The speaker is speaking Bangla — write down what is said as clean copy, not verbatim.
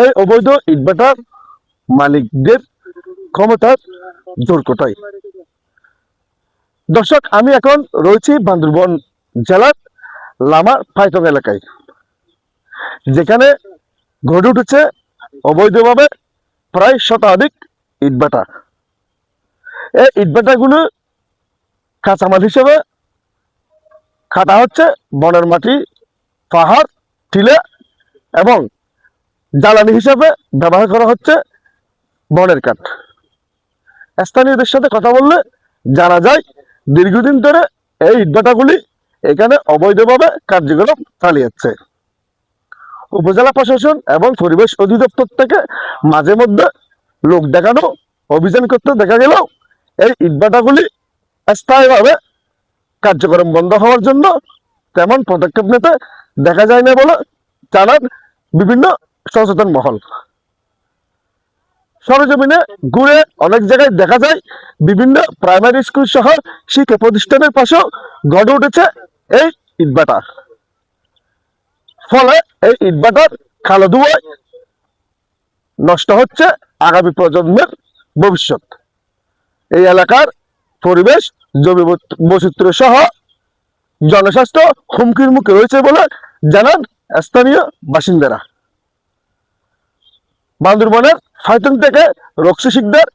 এই অবৈধ ইটভাটার মালিকদের ক্ষমতার জোর কোটায়। দর্শক, আমি এখন রয়েছি বান্দরবান জেলার লামার পাইতং এলাকায়, যেখানে গড়ে উঠেছে অবৈধভাবে প্রায় শতাধিক ইটভাটা। এই ইটভাটাগুলো কাঁচামাল হিসেবে কাটা হচ্ছে বনের মাটি, পাহাড়, টিলা এবং জ্বালানি হিসেবে ব্যবহার করা হচ্ছে বনের কাঠ। স্থানীয়দের সাথে কথা বললে জানা যায়, দীর্ঘদিন ধরে এই ইটভাটাগুলি এখানে অবৈধভাবে কার্যক্রম চালিয়েছে। উপজেলা প্রশাসন এবং পরিবেশ অধিদপ্তর থেকে মাঝে মধ্যে লোক দেখানো অভিযান করতে দেখা গেলেও এই ইটভাটাগুলি স্থায়ীভাবে কার্যক্রম বন্ধ হওয়ার জন্য তেমন পদক্ষেপ নিতে দেখা যায় না বলে জানান বিভিন্ন সচেতন মহল। সরেজমিনে ঘুরে অনেক জায়গায় দেখা যায় বিভিন্ন প্রাইমারি স্কুল সহ শিক্ষা প্রতিষ্ঠানের পাশেও গড়ে উঠেছে এই ইটভাটা। ফলে এই ইটভাটার কালো ধোঁয়ায় নষ্ট হচ্ছে আগামী প্রজন্মের ভবিষ্যৎ। এই এলাকার পরিবেশ, জৈব বৈচিত্র্য সহ জনস্বাস্থ্য হুমকির মুখে রয়েছে বলে জানান স্থানীয় বাসিন্দারা। বান্দরবানের ফাইতং থেকে রক্সি শিকদার,